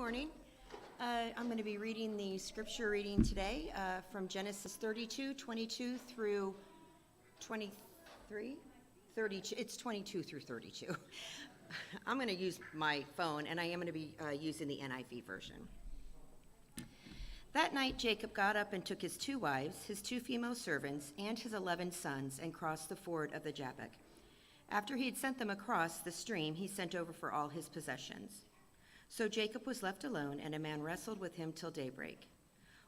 morning. I'm going to be reading the scripture reading today from Genesis 32, 22 through 23, 32. It's 22 through 32. I'm going to use my phone, and I am going to be using the NIV version. That night, Jacob got up and took his 2 wives, his 2 female servants, and his 11 sons, and crossed the ford of the Jabbok. After he had sent them across the stream, he sent over for all his possessions. So Jacob was left alone, and a man wrestled with him till daybreak.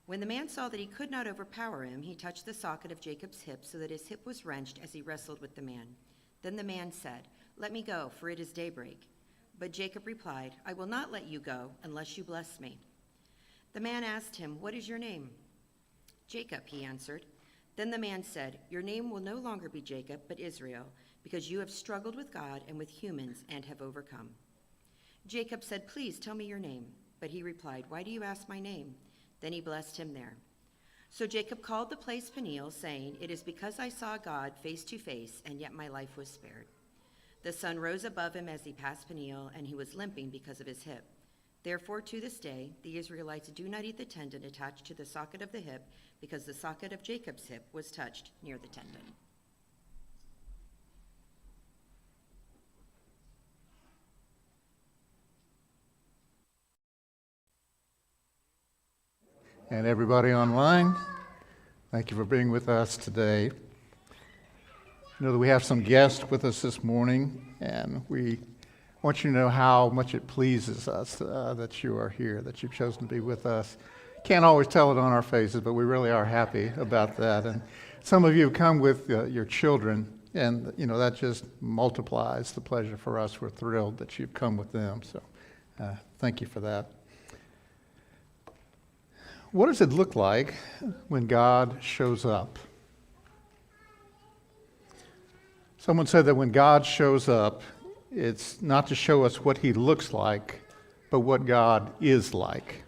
When the man saw that he could not overpower him, he touched the socket of Jacob's hip, so that his hip was wrenched as he wrestled with the man. Then the man said, "Let me go, for it is daybreak." But Jacob replied, "I will not let you go unless you bless me." The man asked him, "What is your name?" "Jacob," he answered. Then the man said, "Your name will no longer be Jacob, but Israel, because you have struggled with God and with humans and have overcome." Jacob said, "Please tell me your name." But he replied, "Why do you ask my name?" Then he blessed him there. So Jacob called the place Peniel, saying, "It is because I saw God face to face, and yet my life was spared." The sun rose above him as he passed Peniel, and he was limping because of his hip. Therefore, to this day, the Israelites do not eat the tendon attached to the socket of the hip, because the socket of Jacob's hip was touched near the tendon. And everybody online, thank you for being with us today. I know that we have some guests with us this morning, and we want you to know how much it pleases us that you are here, that you've chosen to be with us. Can't always tell it on our faces, but we really are happy about that. And some of you have come with your children, and that just multiplies the pleasure for us. We're thrilled that you've come with them, so thank you for that. What does it look like when God shows up? Someone said that when God shows up, it's not to show us what he looks like, but what God is like.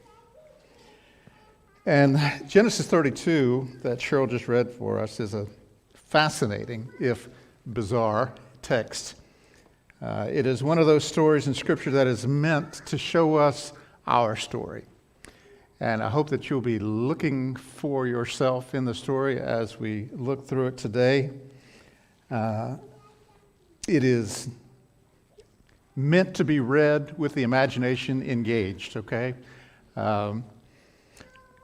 And Genesis 32, that Cheryl just read for us, is a fascinating, if bizarre, text. It is one of those stories in Scripture that is meant to show us our story. And I hope that you'll be looking for yourself in the story as we look through it today. It is meant to be read with the imagination engaged, okay?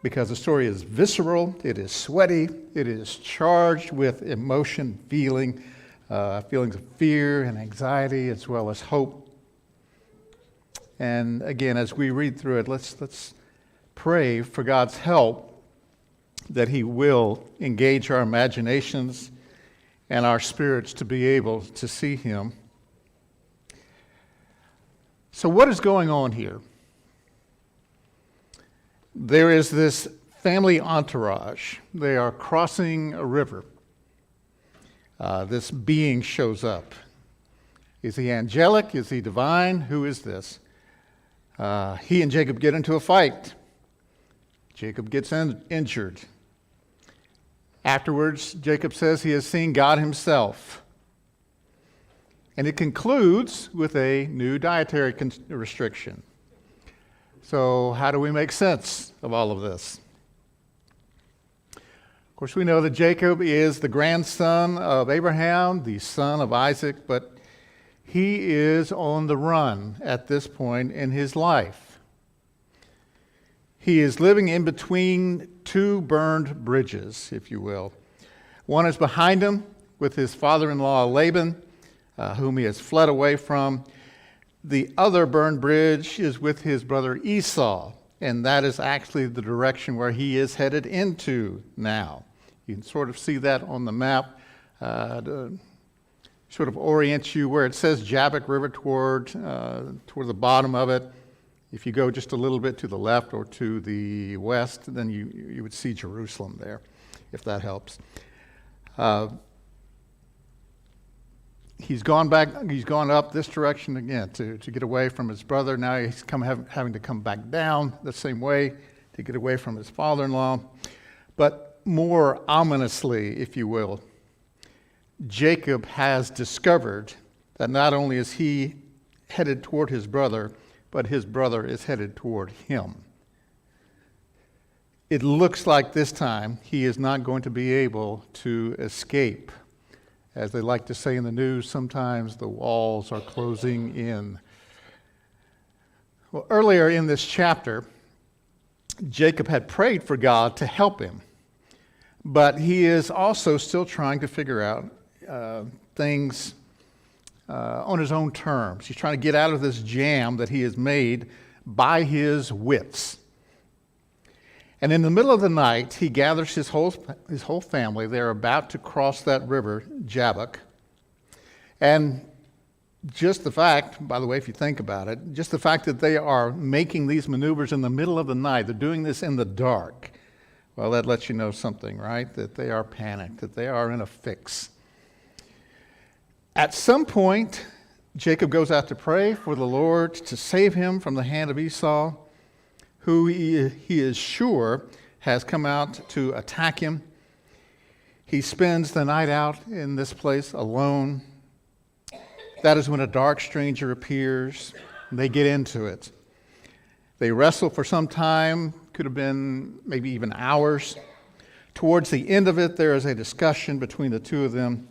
Because the story is visceral, it is sweaty, it is charged with emotion, feelings of fear and anxiety, as well as hope. And again, as we read through it, let's pray for God's help that he will engage our imaginations and our spirits to be able to see him. So what is going on here? There is this family entourage. They are crossing a river. This being shows up. Is he angelic? Is he divine? Who is this? He and Jacob get into a fight. Jacob gets injured. Afterwards, Jacob says he has seen God himself. And it concludes with a new dietary restriction. So how do we make sense of all of this? Of course, we know that Jacob is the grandson of Abraham, the son of Isaac, but he is on the run at this point in his life. He is living in between 2 burned bridges, if you will. One is behind him with his father-in-law Laban, whom he has fled away from. The other burned bridge is with his brother Esau, and that is actually the direction where he is headed into now. You can sort of see that on the map to sort of orient you where it says Jabbok River toward the bottom of it. If you go just a little bit to the left or to the west, then you would see Jerusalem there, if that helps. He's gone up this direction again to get away from his brother. Now he's having to come back down the same way to get away from his father-in-law. But more ominously, if you will, Jacob has discovered that not only is he headed toward his brother, but his brother is headed toward him. It looks like this time he is not going to be able to escape. As they like to say in the news, sometimes the walls are closing in. Well, earlier in this chapter, Jacob had prayed for God to help him, but he is also still trying to figure out things on his own terms. He's trying to get out of this jam that he has made by his wits. And in the middle of the night, he gathers his whole family. They're about to cross that river, Jabbok. And just the fact, by the way, if you think about it, just the fact that they are making these maneuvers in the middle of the night, they're doing this in the dark, well, that lets you know something, right? That they are panicked, that they are in a fix. At some point, Jacob goes out to pray for the Lord to save him from the hand of Esau, who he is sure has come out to attack him. He spends the night out in this place alone. That is when a dark stranger appears, and they get into it. They wrestle for some time, could have been maybe even hours. Towards the end of it, there is a discussion between the two of them.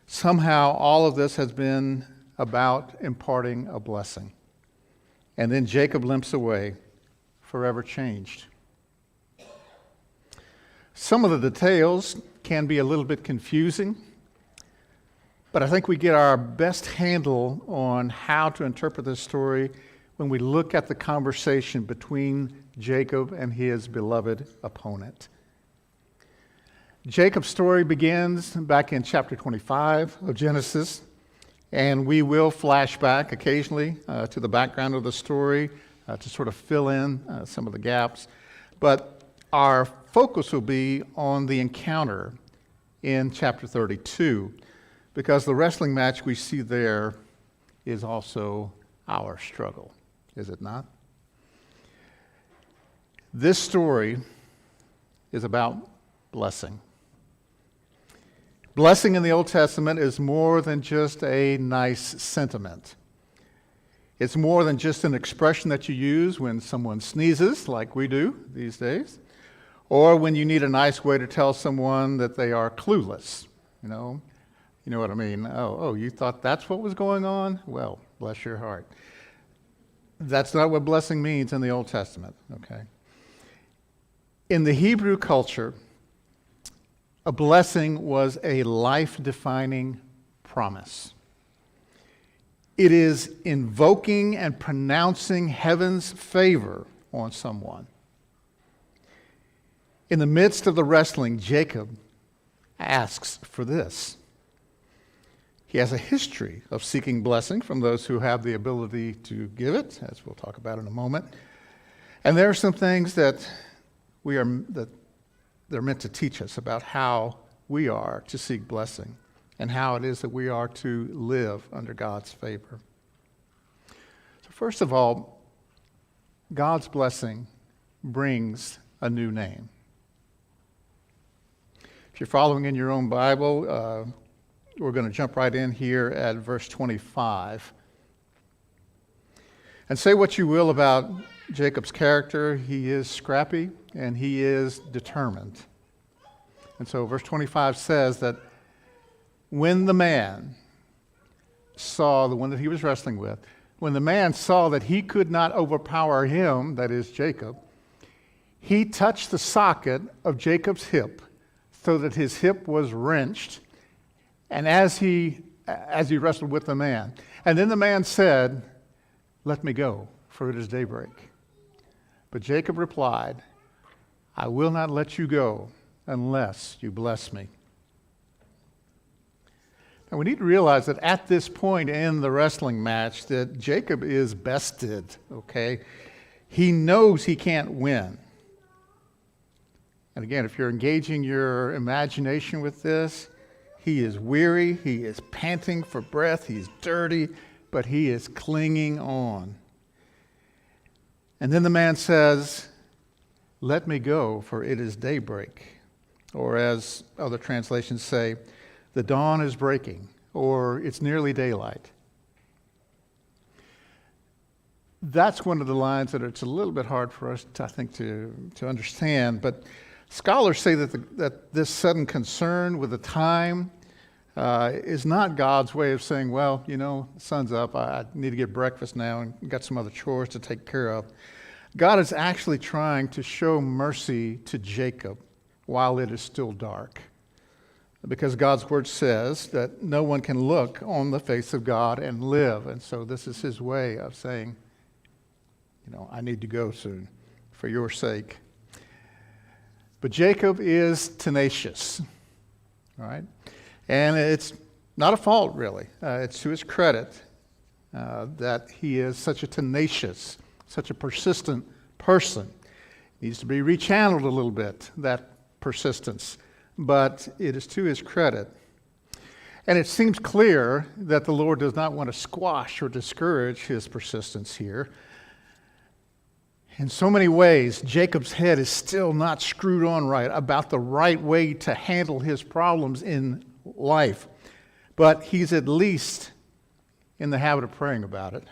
Somehow, all of this has been about imparting a blessing. And then Jacob limps away, forever changed. Some of the details can be a little bit confusing, but I think we get our best handle on how to interpret this story when we look at the conversation between Jacob and his beloved opponent. Jacob's story begins back in chapter 25 of Genesis, and we will flash back occasionally to the background of the story to sort of fill in some of the gaps. But our focus will be on the encounter in chapter 32, because the wrestling match we see there is also our struggle, is it not? This story is about blessing. Blessing in the Old Testament is more than just a nice sentiment. It's more than just an expression that you use when someone sneezes, like we do these days, or when you need a nice way to tell someone that they are clueless. You know what I mean? Oh, you thought that's what was going on? Well, bless your heart. That's not what blessing means in the Old Testament, okay? In the Hebrew culture, a blessing was a life-defining promise. It is invoking and pronouncing heaven's favor on someone. In the midst of the wrestling, Jacob asks for this. He has a history of seeking blessing from those who have the ability to give it, as we'll talk about in a moment. And there are some things that they're meant to teach us about how we are to seek blessing and how it is that we are to live under God's favor. So first of all, God's blessing brings a new name. If you're following in your own Bible, we're going to jump right in here at verse 25. And say what you will about Jacob's character, he is scrappy and he is determined. And so verse 25 says that when the man saw, the one that he was wrestling with, when the man saw that he could not overpower him, that is Jacob, he touched the socket of Jacob's hip so that his hip was wrenched, and as he wrestled with the man. And then the man said, "Let me go, for it is daybreak." But Jacob replied, "I will not let you go unless you bless me." Now we need to realize that at this point in the wrestling match that Jacob is bested, okay? He knows he can't win. And again, if you're engaging your imagination with this, he is weary, he is panting for breath, he's dirty, but he is clinging on. And then the man says, "Let me go, for it is daybreak." Or as other translations say, "The dawn is breaking," or "It's nearly daylight." that's one of the lines that it's a little bit hard for us, I think, to understand. But scholars say that this sudden concern with the time is not God's way of saying, well, the sun's up, I need to get breakfast now and got some other chores to take care of. God is actually trying to show mercy to Jacob while it is still dark. Because God's word says that no one can look on the face of God and live. And so this is his way of saying, I need to go soon for your sake. But Jacob is tenacious, all right? And it's not a fault, really. It's to his credit that he is such a tenacious, such a persistent person. Needs to be rechanneled a little bit, that persistence. But it is to his credit. And it seems clear that the Lord does not want to squash or discourage his persistence here. In so many ways, Jacob's head is still not screwed on right about the right way to handle his problems in life. But he's at least in the habit of praying about it.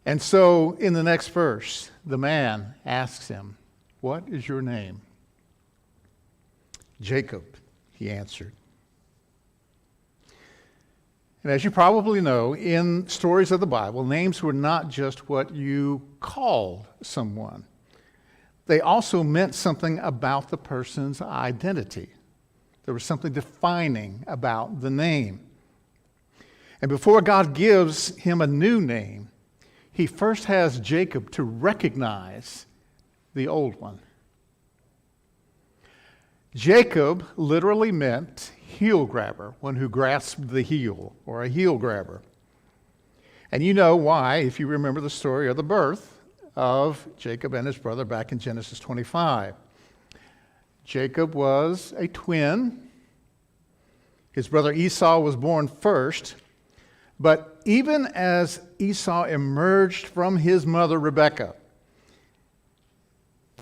And so in the next verse, the man asks him, "What is your name?" "Jacob," he answered. And as you probably know, in stories of the Bible, names were not just what you called someone. They also meant something about the person's identity. There was something defining about the name. And before God gives him a new name, he first has Jacob to recognize the old one. Jacob literally meant heel grabber, one who grasped the heel, or a heel grabber. And you know why, if you remember the story of the birth of Jacob and his brother back in Genesis 25. Jacob was a twin. His brother Esau was born first. But even as Esau emerged from his mother Rebekah,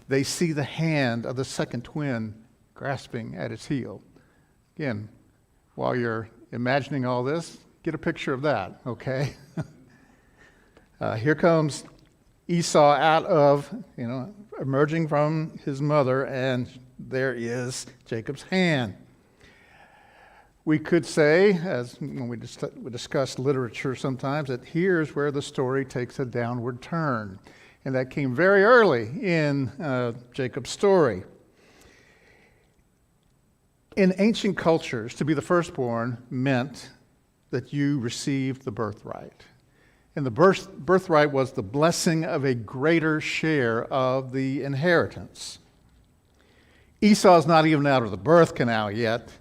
they see the hand of the second twin grasping at his heel. Again, while you're imagining all this, get a picture of that, okay? Here comes Esau out of, emerging from his mother, and there is Jacob's hand. We could say, as when we discuss literature sometimes, that here's where the story takes a downward turn. And that came very early in Jacob's story. In ancient cultures, to be the firstborn meant that you received the birthright. And the birthright was the blessing of a greater share of the inheritance. Esau's not even out of the birth canal yet,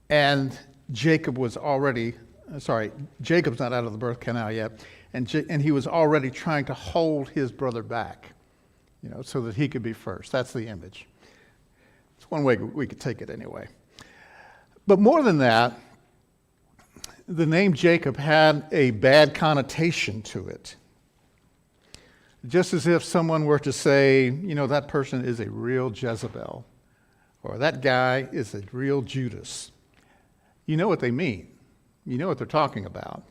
and Jacob's not out of the birth canal yet, and he was already trying to hold his brother back, so that he could be first. That's the image. It's one way we could take it anyway. But more than that, the name Jacob had a bad connotation to it. Just as if someone were to say, that person is a real Jezebel, or that guy is a real Judas. You know what they mean. You know what they're talking about.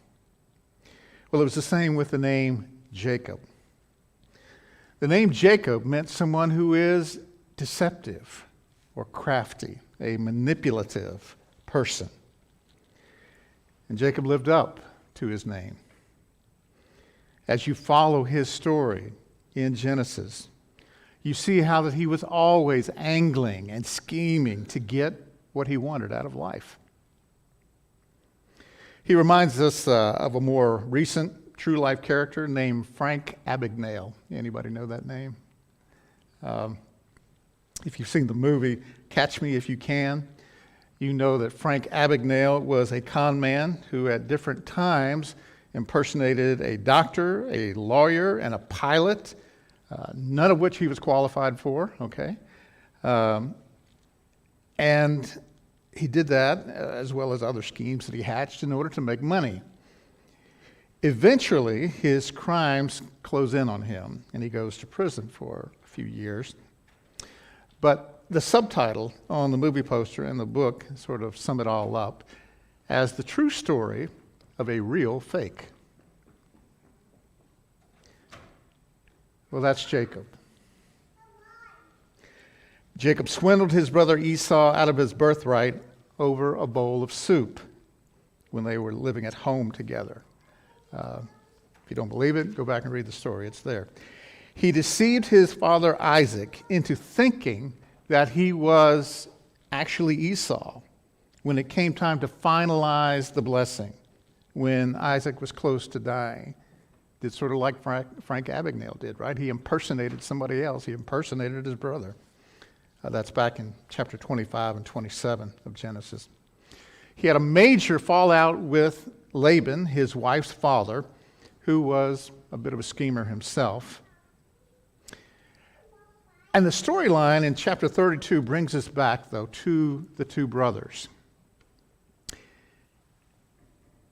Well, it was the same with the name Jacob. The name Jacob meant someone who is deceptive or crafty, a manipulative person. And Jacob lived up to his name. As you follow his story in Genesis, you see how that he was always angling and scheming to get what he wanted out of life. He reminds us of a more recent true life character named Frank Abagnale. Anybody know that name? If you've seen the movie Catch Me If You Can, you know that Frank Abagnale was a con man who at different times impersonated a doctor, a lawyer, and a pilot, none of which he was qualified for, okay? And he did that as well as other schemes that he hatched in order to make money. Eventually, his crimes close in on him, and he goes to prison for a few years. But the subtitle on the movie poster and the book sort of sum it all up as the true story of a real fake. Well, that's Jacob. Jacob swindled his brother Esau out of his birthright over a bowl of soup when they were living at home together. If you don't believe it, go back and read the story. It's there. He deceived his father Isaac into thinking that he was actually Esau when it came time to finalize the blessing, when Isaac was close to dying. It's sort of like Frank Abagnale did, right? He impersonated somebody else. He impersonated his brother. That's back in chapter 25 and 27 of Genesis. He had a major fallout with Laban, his wife's father, who was a bit of a schemer himself. And the storyline in chapter 32 brings us back, though, to the two brothers.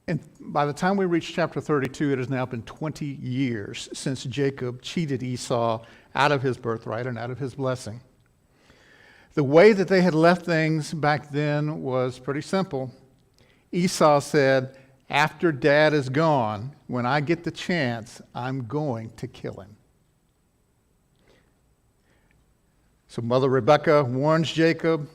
And by the time we reach chapter 32, it has now been 20 years since Jacob cheated Esau out of his birthright and out of his blessing. The way that they had left things back then was pretty simple. Esau said, after Dad is gone, when I get the chance, I'm going to kill him. So Mother Rebekah warns Jacob.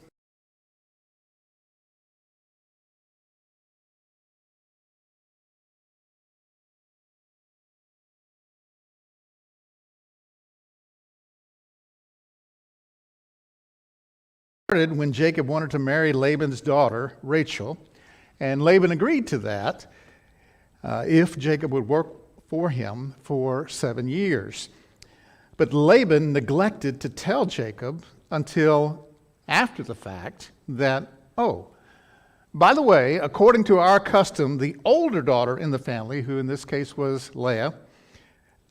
When Jacob wanted to marry Laban's daughter, Rachel, and Laban agreed to that if Jacob would work for him for 7 years. But Laban neglected to tell Jacob until after the fact that, oh, by the way, according to our custom, the older daughter in the family, who in this case was Leah,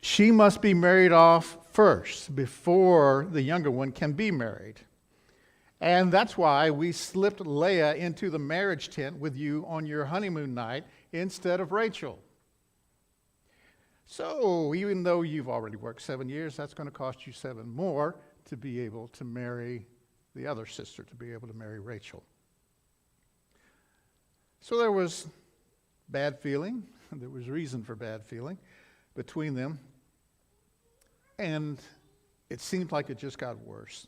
she must be married off first before the younger one can be married. And that's why we slipped Leah into the marriage tent with you on your honeymoon night instead of Rachel. So even though you've already worked 7 years, that's going to cost you 7 more to be able to marry the other sister, to be able to marry Rachel. So there was bad feeling. There was reason for bad feeling between them. And it seemed like it just got worse.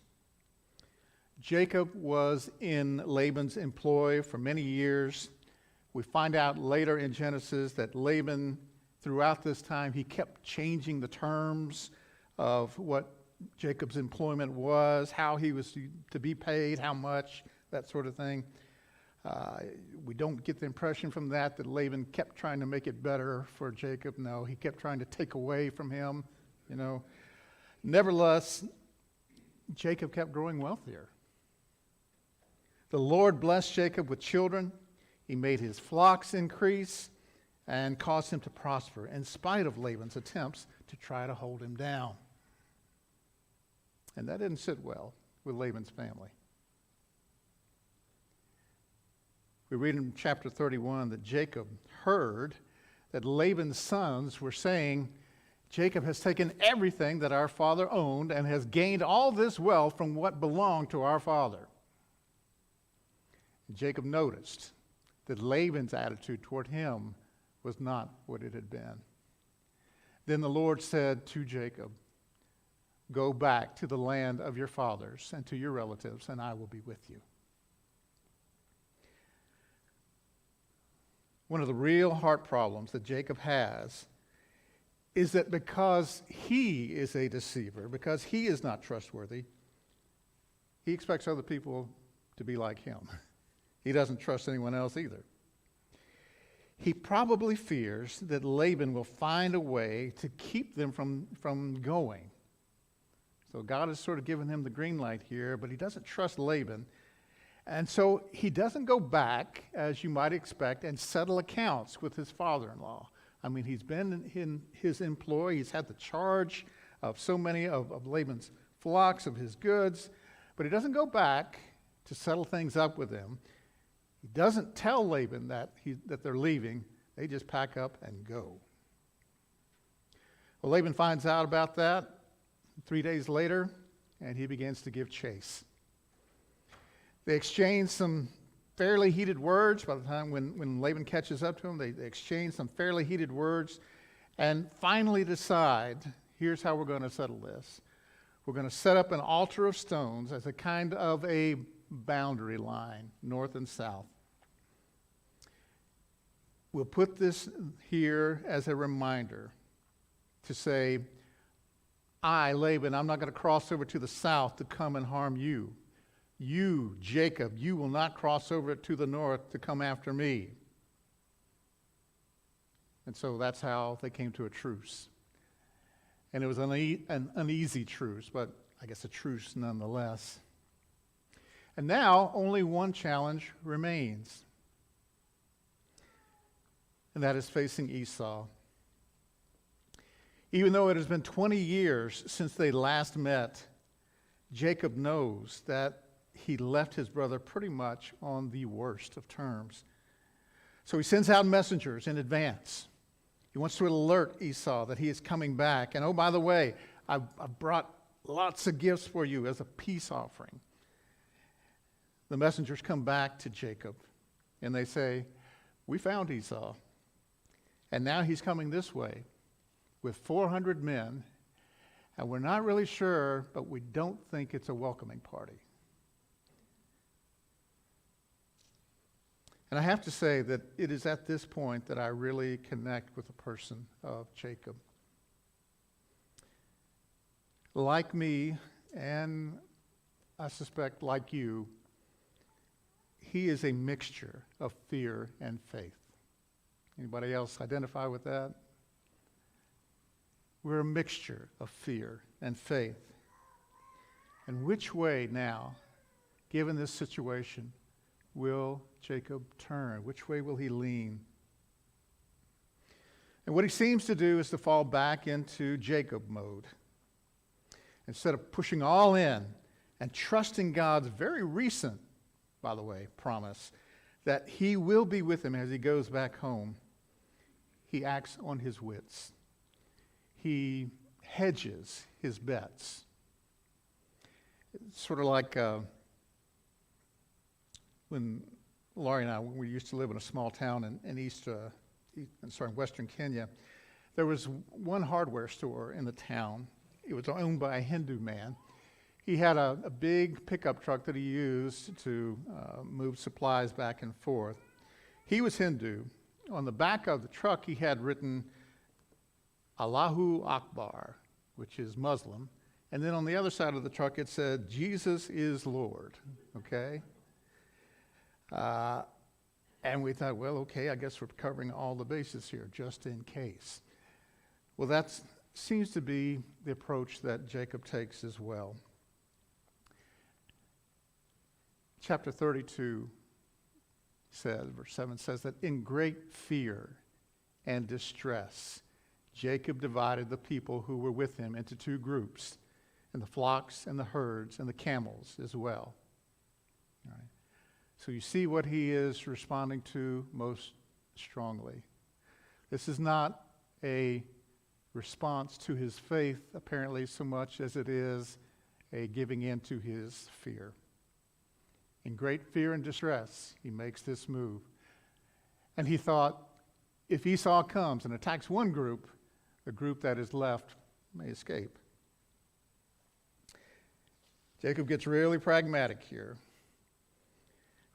Jacob was in Laban's employ for many years. We find out later in Genesis that Laban, throughout this time, he kept changing the terms of what Jacob's employment was, how he was to be paid, how much, that sort of thing. We don't get the impression from that Laban kept trying to make it better for Jacob. No, he kept trying to take away from him, Nevertheless, Jacob kept growing wealthier. The Lord blessed Jacob with children. He made his flocks increase and caused him to prosper in spite of Laban's attempts to try to hold him down. And that didn't sit well with Laban's family. We read in chapter 31 that Jacob heard that Laban's sons were saying, Jacob has taken everything that our father owned and has gained all this wealth from what belonged to our father. Jacob noticed that Laban's attitude toward him was not what it had been. Then the Lord said to Jacob, go back to the land of your fathers and to your relatives, and I will be with you. One of the real heart problems that Jacob has is that because he is a deceiver, because he is not trustworthy, he expects other people to be like him. He doesn't trust anyone else either. He probably fears that Laban will find a way to keep them from going. So God has sort of given him the green light here, but he doesn't trust Laban. And so he doesn't go back, as you might expect, and settle accounts with his father-in-law. I mean, he's been in his employ. He's had the charge of so many of Laban's flocks, of his goods. But he doesn't go back to settle things up with him. He doesn't tell Laban that they're leaving. They just pack up and go. Well, Laban finds out about that 3 days later, and he begins to give chase. They exchange some fairly heated words. By the time when Laban catches up to him, they exchange some fairly heated words and finally decide here's how we're going to settle this. We're going to set up an altar of stones as a kind of a boundary line, north and south. We'll put this here as a reminder to say, I, Laban, I'm not going to cross over to the south to come and harm you. You, Jacob, you will not cross over to the north to come after me. And so that's how they came to a truce. And it was an uneasy truce, but I guess a truce nonetheless. And now only one challenge remains. And that is facing Esau. Even though it has been 20 years since they last met, Jacob knows that he left his brother pretty much on the worst of terms. So he sends out messengers in advance. He wants to alert Esau that he is coming back. And oh, by the way, I brought lots of gifts for you as a peace offering. The messengers come back to Jacob and they say, we found Esau. And now he's coming this way with 400 men. And we're not really sure, but we don't think it's a welcoming party. And I have to say that it is at this point that I really connect with the person of Jacob. Like me, and I suspect like you, he is a mixture of fear and faith. Anybody else identify with that? We're a mixture of fear and faith. And which way now, given this situation, will Jacob turn? Which way will he lean? And what he seems to do is to fall back into Jacob mode. Instead of pushing all in and trusting God's very recent, by the way, promise that he will be with him as he goes back home, he acts on his wits. He hedges his bets. It's sort of like when Laurie and I, when we used to live in a small town in western Kenya, there was one hardware store in the town. It was owned by a Hindu man. He had a big pickup truck that he used to move supplies back and forth. He was Hindu. On the back of the truck, he had written Allahu Akbar, which is Muslim. And then on the other side of the truck, it said, Jesus is Lord, okay? And we thought, well, okay, I guess we're covering all the bases here, just in case. Well, that seems to be the approach that Jacob takes as well. Chapter 32 says, verse 7 says that in great fear and distress, Jacob divided the people who were with him into two groups, and the flocks and the herds and the camels as well. All right. So you see what he is responding to most strongly. This is not a response to his faith, apparently, so much as it is a giving in to his fear. In great fear and distress, he makes this move. And he thought, if Esau comes and attacks one group, the group that is left may escape. Jacob gets really pragmatic here.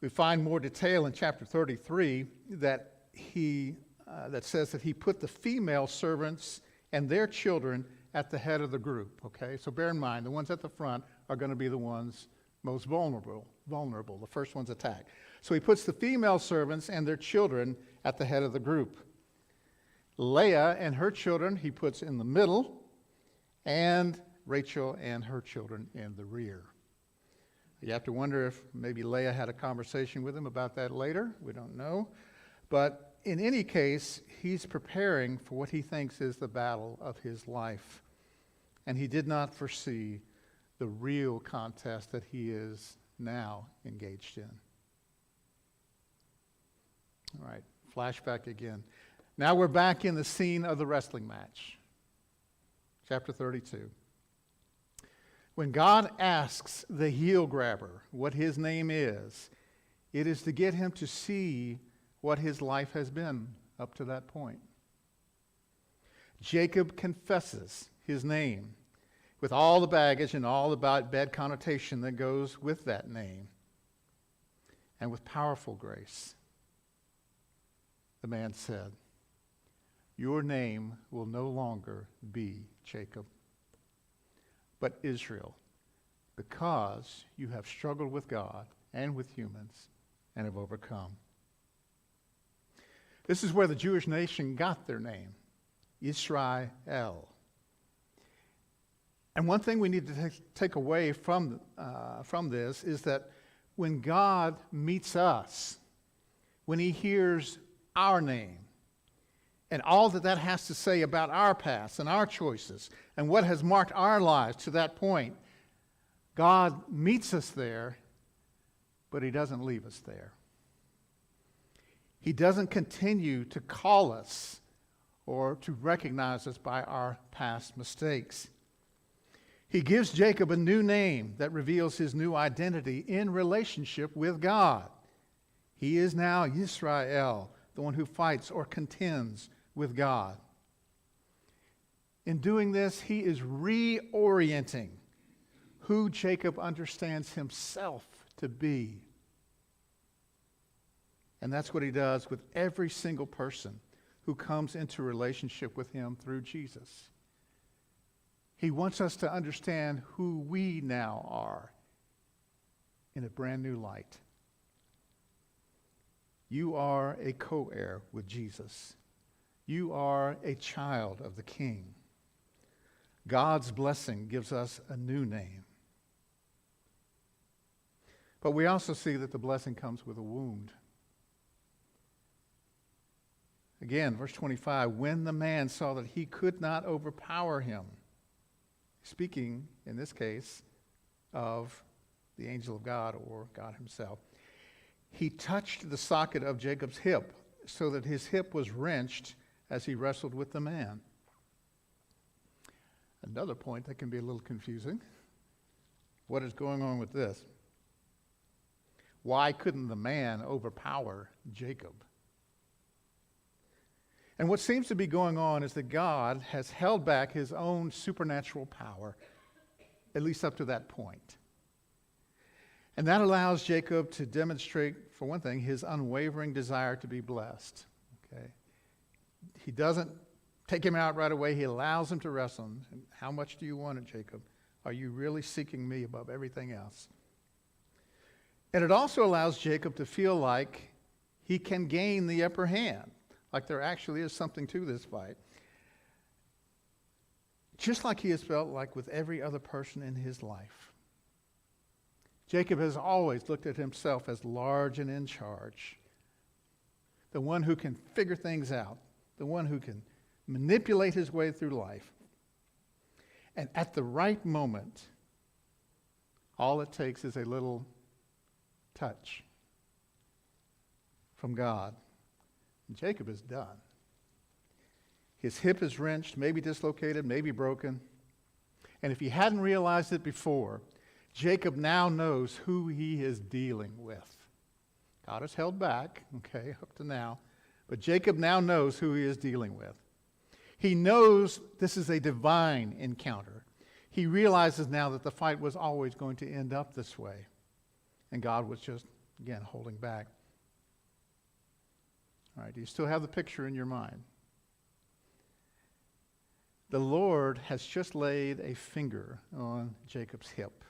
We find more detail in chapter 33 that says that he put the female servants and their children at the head of the group. Okay, so bear in mind, the ones at the front are going to be the ones most vulnerable. The first one's attacked. So he puts the female servants and their children at the head of the group. Leah and her children he puts in the middle, and Rachel and her children in the rear. You have to wonder if maybe Leah had a conversation with him about that later. We don't know. But in any case, he's preparing for what he thinks is the battle of his life. And he did not foresee the real contest that he is now engaged in. All right, flashback again. Now we're back in the scene of the wrestling match. Chapter 32. When God asks the heel grabber what his name is, it is to get him to see what his life has been up to that point. Jacob confesses his name, with all the baggage and all the bad connotation that goes with that name, and with powerful grace, the man said, "Your name will no longer be Jacob, but Israel, because you have struggled with God and with humans and have overcome." This is where the Jewish nation got their name, Israel. And one thing we need to take away from this is that when God meets us, when he hears our name, and all that that has to say about our past and our choices and what has marked our lives to that point, God meets us there, but he doesn't leave us there. He doesn't continue to call us or to recognize us by our past mistakes. He gives Jacob a new name that reveals his new identity in relationship with God. He is now Yisrael, the one who fights or contends with God. In doing this, he is reorienting who Jacob understands himself to be. And that's what he does with every single person who comes into relationship with him through Jesus. He wants us to understand who we now are in a brand new light. You are a co-heir with Jesus. You are a child of the King. God's blessing gives us a new name. But we also see that the blessing comes with a wound. Again, verse 25, when the man saw that he could not overpower him, speaking in this case of the angel of God or God himself, he touched the socket of Jacob's hip so that his hip was wrenched as he wrestled with the man. Another point that can be a little confusing. What is going on with this? Why couldn't the man overpower Jacob? And what seems to be going on is that God has held back his own supernatural power, at least up to that point. And that allows Jacob to demonstrate, for one thing, his unwavering desire to be blessed. Okay? He doesn't take him out right away. He allows him to wrestle him. And how much do you want it, Jacob? Are you really seeking me above everything else? And it also allows Jacob to feel like he can gain the upper hand, like there actually is something to this fight. Just like he has felt like with every other person in his life. Jacob has always looked at himself as large and in charge. The one who can figure things out. The one who can manipulate his way through life. And at the right moment, all it takes is a little touch from God. And Jacob is done. His hip is wrenched, maybe dislocated, maybe broken. And if he hadn't realized it before, Jacob now knows who he is dealing with. God has held back, okay, up to now. But Jacob now knows who he is dealing with. He knows this is a divine encounter. He realizes now that the fight was always going to end up this way. And God was just, again, holding back. All right, do you still have the picture in your mind? The Lord has just laid a finger on Jacob's hip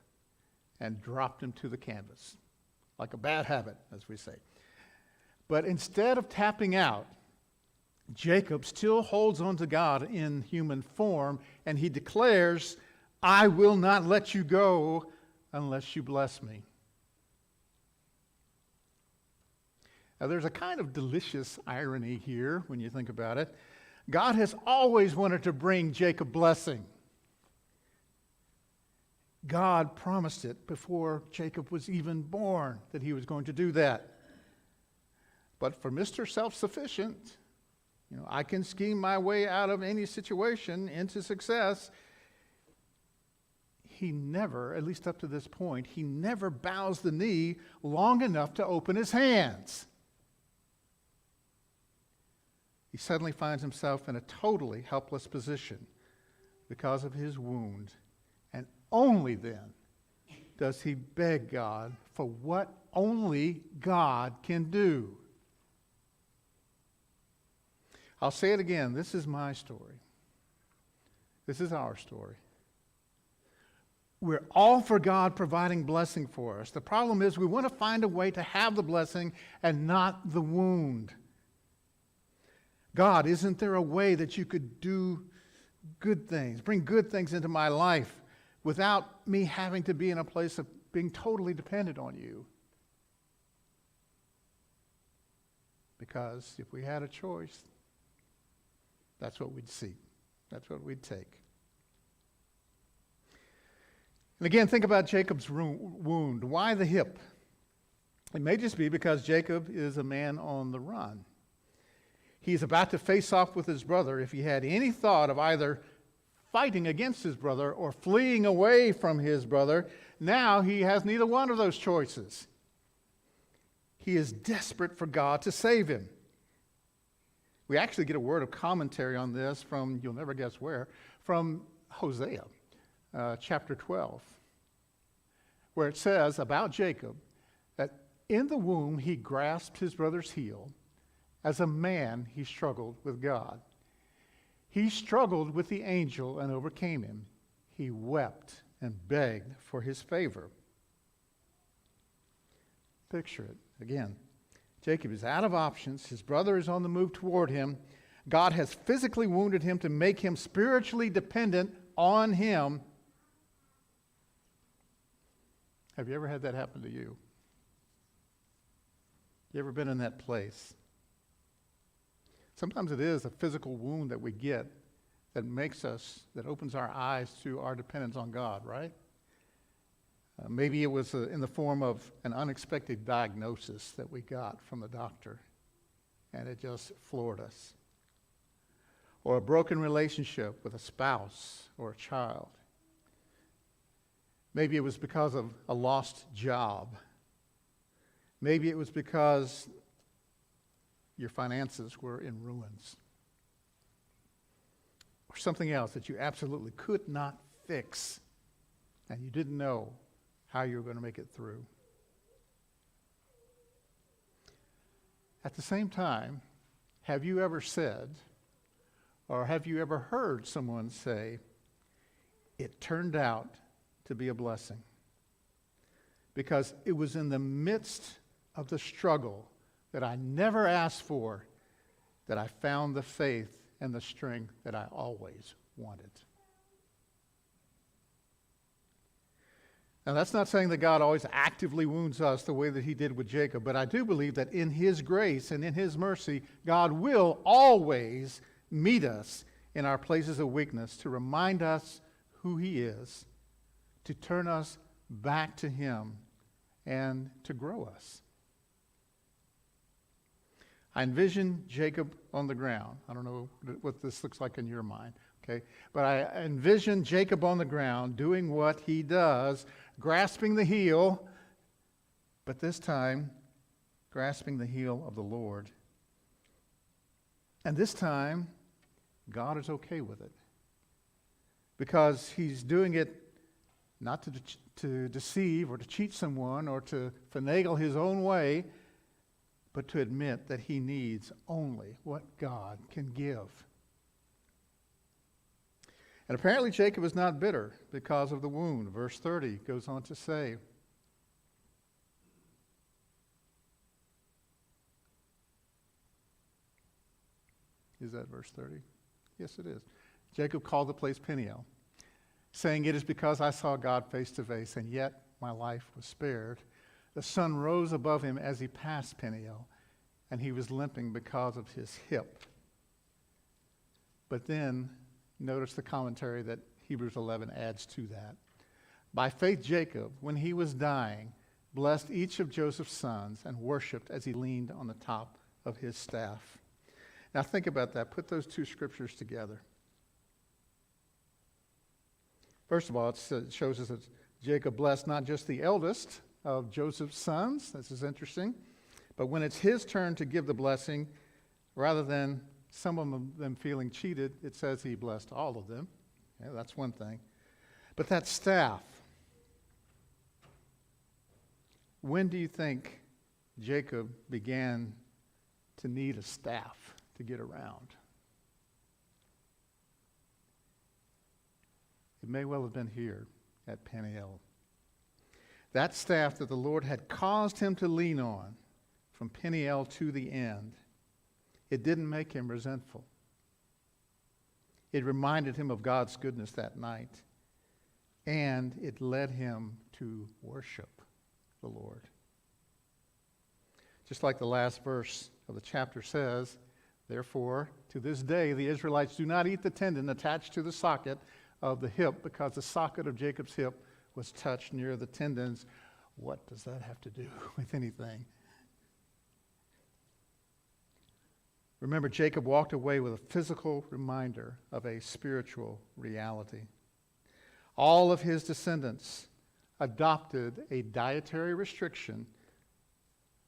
and dropped him to the canvas, like a bad habit, as we say. But instead of tapping out, Jacob still holds on to God in human form, and he declares, "I will not let you go unless you bless me." Now, there's a kind of delicious irony here when you think about it. God has always wanted to bring Jacob blessing. God promised it before Jacob was even born that he was going to do that. But for Mr. Self-Sufficient, I can scheme my way out of any situation into success. He never, at least up to this point, he never bows the knee long enough to open his hands. He suddenly finds himself in a totally helpless position. because of his wound, and only then does he beg God for what only God can do. I'll say it again. This is my story. This is our story. We're all for God providing blessing for us. The problem is we want to find a way to have the blessing and not the wound. God, isn't there a way that you could do good things, bring good things into my life without me having to be in a place of being totally dependent on you? Because if we had a choice, that's what we'd seek. That's what we'd take. And again, think about Jacob's wound. Why the hip? It may just be because Jacob is a man on the run. He's about to face off with his brother. If he had any thought of either fighting against his brother or fleeing away from his brother, now he has neither one of those choices. He is desperate for God to save him. We actually get a word of commentary on this from, you'll never guess where, from Hosea, chapter 12, where it says about Jacob that in the womb he grasped his brother's heel. As a man, he struggled with God. He struggled with the angel and overcame him. He wept and begged for his favor. Picture it again. Jacob is out of options. His brother is on the move toward him. God has physically wounded him to make him spiritually dependent on him. Have you ever had that happen to you? You ever been in that place? Sometimes it is a physical wound that we get that makes us, that opens our eyes to our dependence on God, right? Maybe it was in the form of an unexpected diagnosis that we got from the doctor, and it just floored us. Or a broken relationship with a spouse or a child. Maybe it was because of a lost job. Maybe it was because your finances were in ruins. Or something else that you absolutely could not fix, and you didn't know how you were going to make it through. At the same time, have you ever said, or have you ever heard someone say, it turned out to be a blessing? Because it was in the midst of the struggle that I never asked for that I found the faith and the strength that I always wanted. Now, that's not saying that God always actively wounds us the way that he did with Jacob, but I do believe that in his grace and in his mercy, God will always meet us in our places of weakness to remind us who he is, to turn us back to him, and to grow us. I envision Jacob on the ground. I don't know what this looks like in your mind, okay? But I envision Jacob on the ground doing what he does, grasping the heel, but this time grasping the heel of the Lord. And this time, God is okay with it. Because he's doing it not to deceive or to cheat someone or to finagle his own way, but to admit that he needs only what God can give. And apparently Jacob is not bitter because of the wound. Verse 30 goes on to say, is that verse 30? Yes, it is. Jacob called the place Peniel, saying, it is because I saw God face to face, and yet my life was spared. The sun rose above him as he passed Peniel, and he was limping because of his hip. But then, notice the commentary that Hebrews 11 adds to that. By faith, Jacob, when he was dying, blessed each of Joseph's sons and worshipped as he leaned on the top of his staff. Now think about that. Put those two scriptures together. First of all, it shows us that Jacob blessed not just the eldest of Joseph's sons. This is interesting. But when it's his turn to give the blessing, rather than some of them feeling cheated, it says he blessed all of them. Yeah, that's one thing. But that staff, when do you think Jacob began to need a staff to get around? It may well have been here at Peniel. That staff that the Lord had caused him to lean on from Peniel to the end, it didn't make him resentful. It reminded him of God's goodness that night, and it led him to worship the Lord. Just like the last verse of the chapter says, therefore, to this day, the Israelites do not eat the tendon attached to the socket of the hip, because the socket of Jacob's hip was touched near the tendons. What does that have to do with anything? Remember, Jacob walked away with a physical reminder of a spiritual reality. All of his descendants adopted a dietary restriction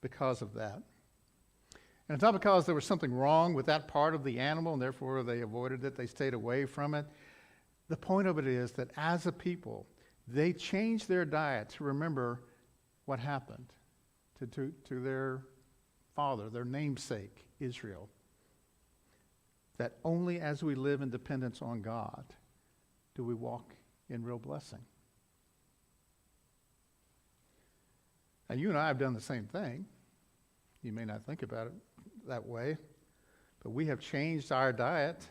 because of that. And it's not because there was something wrong with that part of the animal and therefore they avoided it, they stayed away from it. The point of it is that as a people, they changed their diet to remember what happened to their father, their namesake, Israel. That only as we live in dependence on God do we walk in real blessing. Now, you and I have done the same thing. You may not think about it that way, but we have changed our diet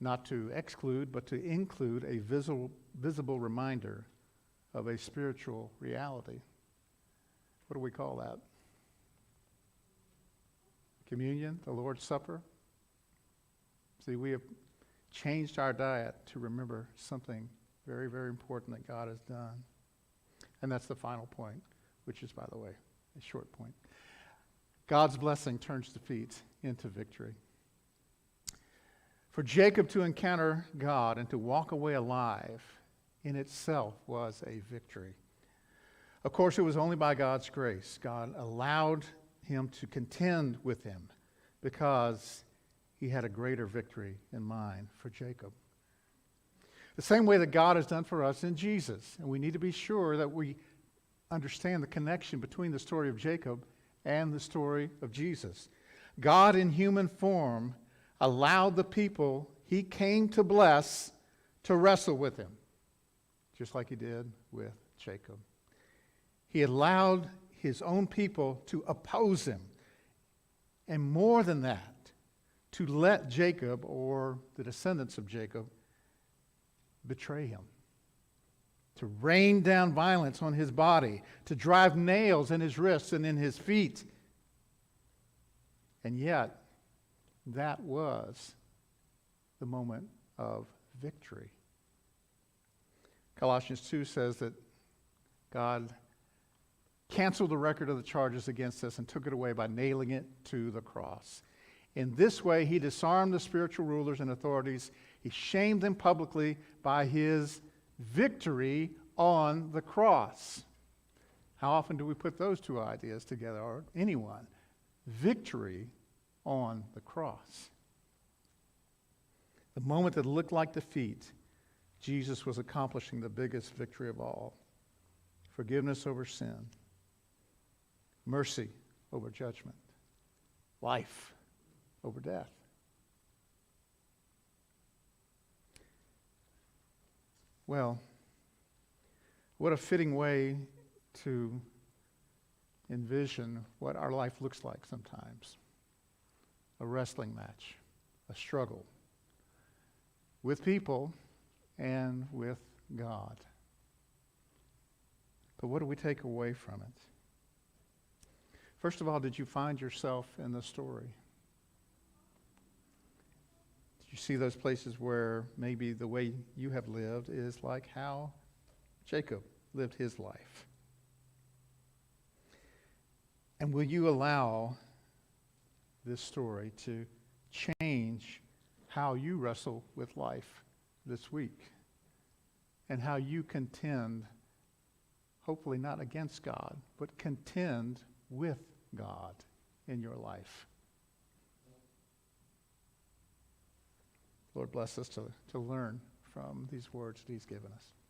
not to exclude, but to include a visible reminder of a spiritual reality. What do we call that? Communion, the Lord's Supper. See, we have changed our diet to remember something very, very important that God has done. And that's the final point, which is, by the way, a short point. God's blessing turns defeat into victory. For Jacob to encounter God and to walk away alive in itself was a victory. Of course, it was only by God's grace. God allowed him to contend with him because he had a greater victory in mind for Jacob. The same way that God has done for us in Jesus. And we need to be sure that we understand the connection between the story of Jacob and the story of Jesus. God in human form allowed the people he came to bless to wrestle with him, just like he did with Jacob. He allowed his own people to oppose him. And more than that, to let Jacob, or the descendants of Jacob, betray him. To rain down violence on his body. To drive nails in his wrists and in his feet. And yet, that was the moment of victory. Colossians 2 says that God canceled the record of the charges against us and took it away by nailing it to the cross. In this way, he disarmed the spiritual rulers and authorities. He shamed them publicly by his victory on the cross. How often do we put those two ideas together, or anyone? Victory on the cross. The moment that looked like defeat, Jesus was accomplishing the biggest victory of all. Forgiveness over sin. Mercy over judgment. Life over death. Well, what a fitting way to envision what our life looks like sometimes. A wrestling match, a struggle with people and with God. But what do we take away from it? First of all, did you find yourself in the story? Did you see those places where maybe the way you have lived is like how Jacob lived his life? And will you allow this story to change how you wrestle with life this week and how you contend, hopefully not against God, but contend with God in your life? Lord, bless us to learn from these words that he's given us.